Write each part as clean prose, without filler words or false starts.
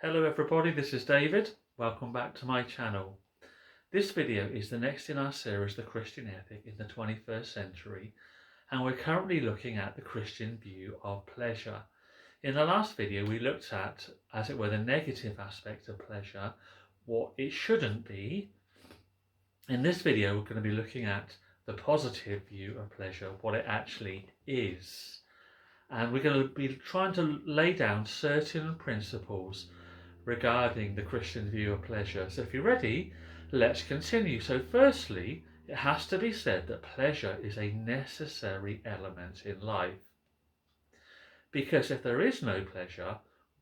Hello everybody, this is David. Welcome back to my channel. This video is the next in our series, The Christian Ethic in the 21st Century, and we're currently looking at the Christian view of pleasure. In the last video we looked at, as it were, the negative aspect of pleasure, what it shouldn't be. In this video we're going to be looking at the positive view of pleasure, what it actually is. And we're going to be trying to lay down certain principles regarding the Christian view of pleasure. So if you're ready, let's continue. So firstly, it has to be said that pleasure is a necessary element in life. Because if there is no pleasure,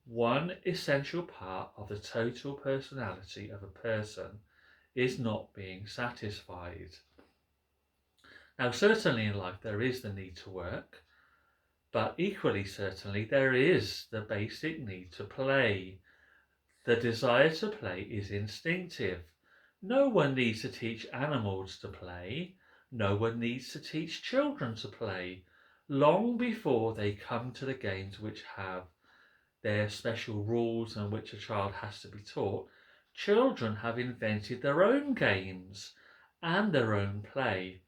one essential part of the total personality of a person is not being satisfied. Now, certainly in life there is the need to work, but equally certainly there is the basic need to play. The desire to play is instinctive. No one needs to teach animals to play. No one needs to teach children to play. Long before they come to the games which have their special rules and which a child has to be taught, children have invented their own games and their own play.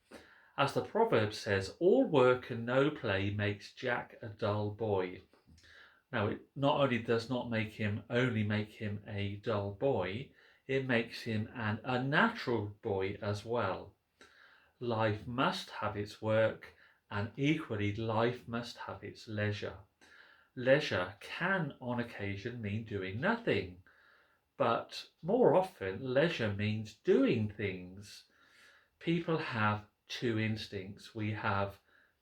As the proverb says, all work and no play makes Jack a dull boy. Now, it not only does not only make him a dull boy, it makes him an unnatural boy as well. Life must have its work, and equally life must have its leisure. Leisure can on occasion mean doing nothing, but more often leisure means doing things. People have two instincts. We have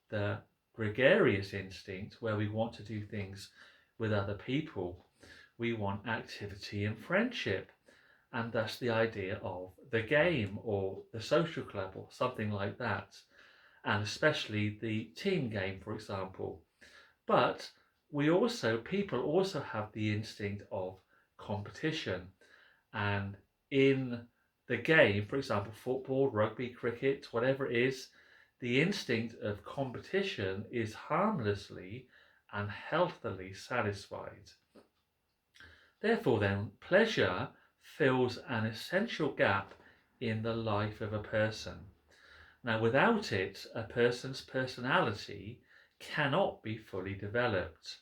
the gregarious instinct, where we want to do things with other people. We want activity and friendship, and thus the idea of the game or the social club or something like that, and especially the team game, for example. But people also have the instinct of competition, and in the game, for example, football, rugby, cricket, whatever it is, the instinct of competition is harmlessly and healthily satisfied. Therefore then, pleasure fills an essential gap in the life of a person. Now, without it, a person's personality cannot be fully developed.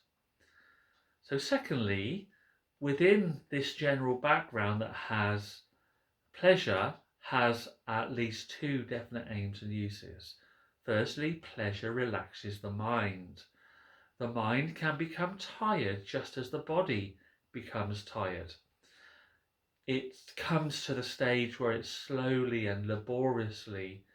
So secondly, within this general background that has pleasure has at least two definite aims and uses. Firstly, pleasure relaxes the mind. The mind can become tired just as the body becomes tired. It comes to the stage where it slowly and laboriously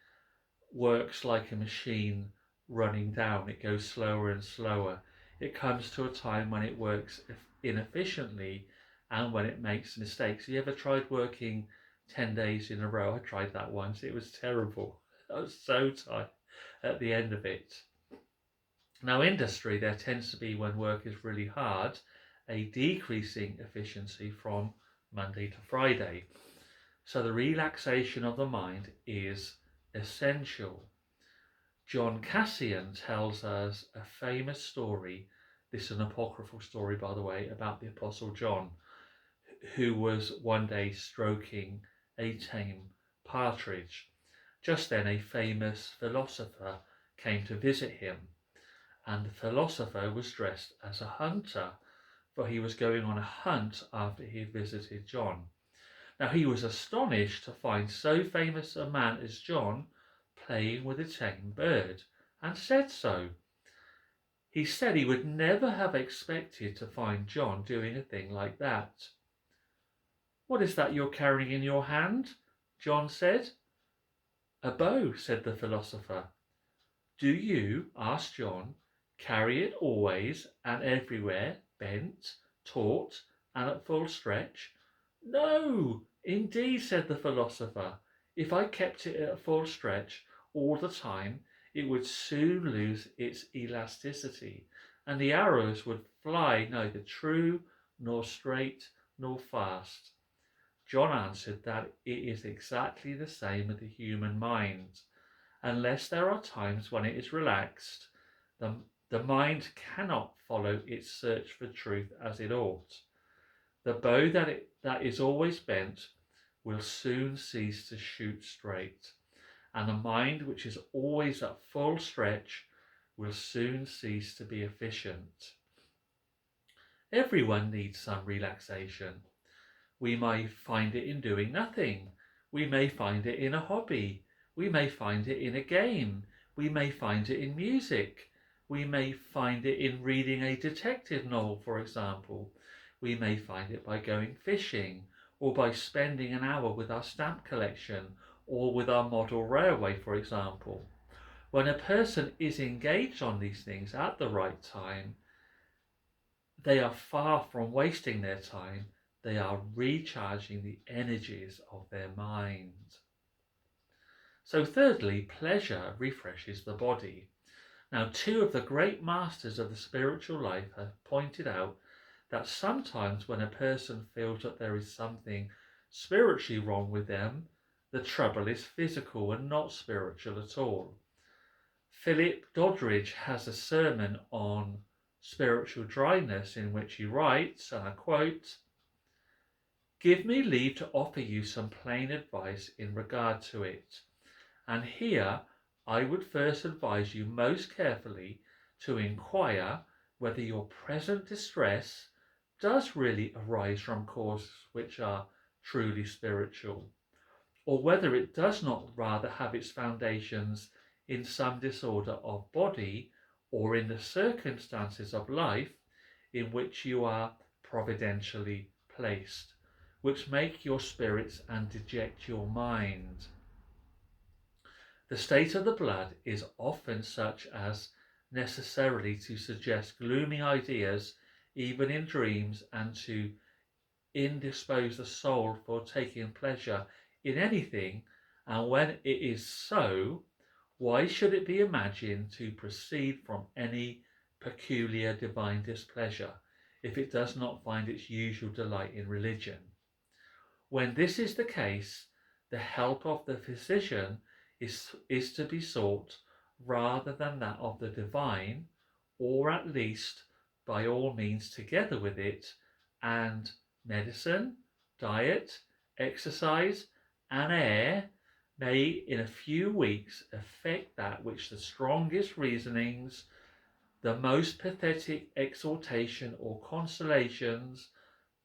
works like a machine running down. It goes slower and slower. It comes to a time when it works inefficiently and when it makes mistakes. Have you ever tried working 10 days in a row? I tried that once. It was terrible. I was so tired at the end of it. Now, industry, there tends to be, when work is really hard, a decreasing efficiency from Monday to Friday. So the relaxation of the mind is essential. John Cassian tells us a famous story. This is an apocryphal story, by the way, about the Apostle John, who was one day stroking a tame partridge. Just then a famous philosopher came to visit him, and the philosopher was dressed as a hunter, for he was going on a hunt after he had visited John. Now he was astonished to find so famous a man as John playing with a tame bird, and said so. He said he would never have expected to find John doing a thing like that. "What is that you're carrying in your hand?" John said. "A bow," said the philosopher. "Do you," asked John, "carry it always and everywhere, bent, taut, and at full stretch?" "No, indeed," said the philosopher. "If I kept it at full stretch all the time, it would soon lose its elasticity, and the arrows would fly neither true, nor straight, nor fast." John answered that it is exactly the same with the human mind. Unless there are times when it is relaxed, the mind cannot follow its search for truth as it ought. The bow that is always bent will soon cease to shoot straight, and the mind which is always at full stretch will soon cease to be efficient. Everyone needs some relaxation. We may find it in doing nothing. We may find it in a hobby. We may find it in a game. We may find it in music. We may find it in reading a detective novel, for example. We may find it by going fishing, or by spending an hour with our stamp collection, or with our model railway, for example. When a person is engaged on these things at the right time, they are far from wasting their time. They are recharging the energies of their mind. So thirdly, pleasure refreshes the body. Now, two of the great masters of the spiritual life have pointed out that sometimes when a person feels that there is something spiritually wrong with them, the trouble is physical and not spiritual at all. Philip Doddridge has a sermon on spiritual dryness in which he writes, and I quote, "Give me leave to offer you some plain advice in regard to it, and here I would first advise you most carefully to inquire whether your present distress does really arise from causes which are truly spiritual, or whether it does not rather have its foundations in some disorder of body or in the circumstances of life in which you are providentially placed, which make your spirits and deject your mind. The state of the blood is often such as necessarily to suggest gloomy ideas even in dreams, and to indispose the soul for taking pleasure in anything, and when it is so, why should it be imagined to proceed from any peculiar divine displeasure, if it does not find its usual delight in religion? When this is the case, the help of the physician is to be sought rather than that of the divine, or at least by all means together with it, and medicine, diet, exercise, and air may in a few weeks effect that which the strongest reasonings, the most pathetic exhortation or consolations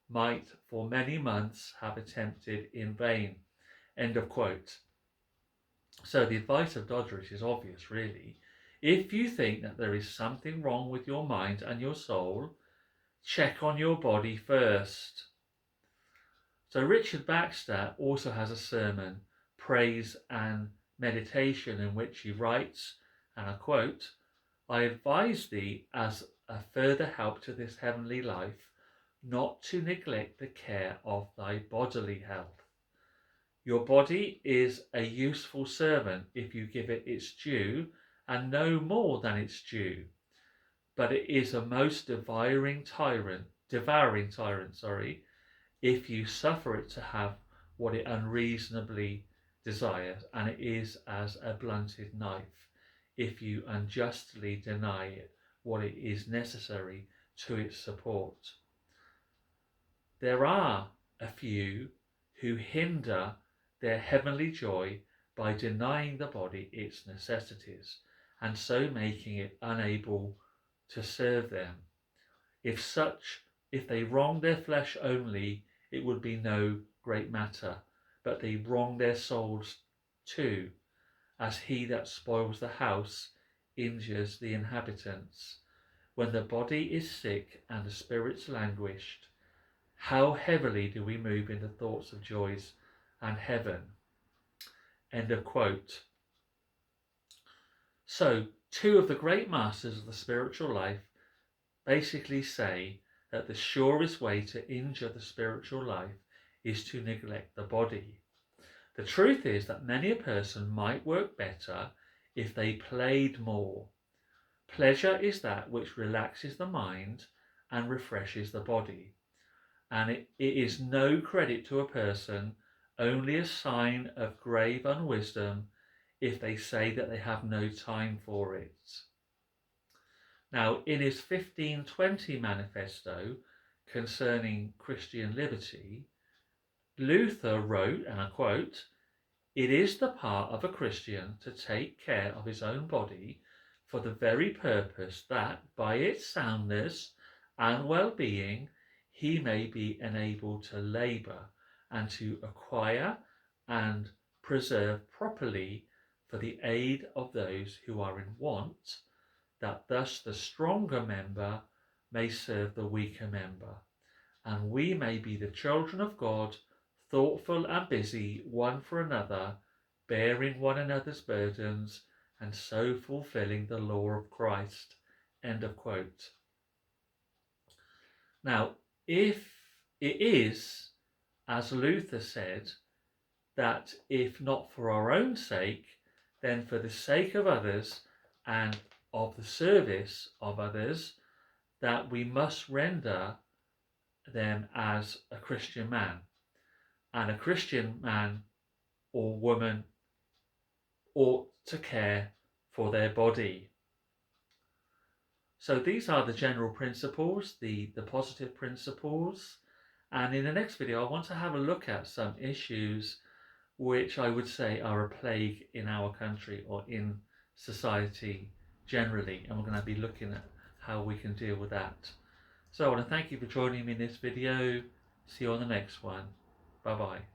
might for many months have attempted in vain." End of quote. So the advice of Doddridge is obvious, really. If you think that there is something wrong with your mind and your soul, check on your body first. So Richard Baxter also has a sermon, Praise and Meditation, in which he writes, and I quote, "I advise thee as a further help to this heavenly life, not to neglect the care of thy bodily health. Your body is a useful servant if you give it its due, and no more than its due. But it is a most devouring tyrant, if you suffer it to have what it unreasonably desires, and it is as a blunted knife, if you unjustly deny it what it is necessary to its support. There are a few who hinder their heavenly joy by denying the body its necessities, and so making it unable to serve them. If they wrong their flesh only, it would be no great matter, but they wrong their souls too, as he that spoils the house injures the inhabitants. When the body is sick and the spirits languished, how heavily do we move in the thoughts of joys and heaven." End of quote. So, two of the great masters of the spiritual life basically say that the surest way to injure the spiritual life is to neglect the body. The truth is that many a person might work better if they played more. Pleasure is that which relaxes the mind and refreshes the body, and it is no credit to a person, only a sign of grave unwisdom, if they say that they have no time for it. Now, in his 1520 manifesto, concerning Christian liberty, Luther wrote, and I quote, "It is the part of a Christian to take care of his own body for the very purpose that by its soundness and well-being he may be enabled to labour and to acquire and preserve properly for the aid of those who are in want, that thus the stronger member may serve the weaker member, and we may be the children of God, thoughtful and busy one for another, bearing one another's burdens, and so fulfilling the law of Christ." End of quote. Now, if it is, as Luther said, that if not for our own sake, then for the sake of others and of the service of others, that we must render them as a Christian man. And a Christian man or woman ought to care for their body. So these are the general principles, the positive principles. And in the next video, I want to have a look at some issues which I would say are a plague in our country or in society generally. And we're going to be looking at how we can deal with that. So I want to thank you for joining me in this video. See you on the next one. Bye bye.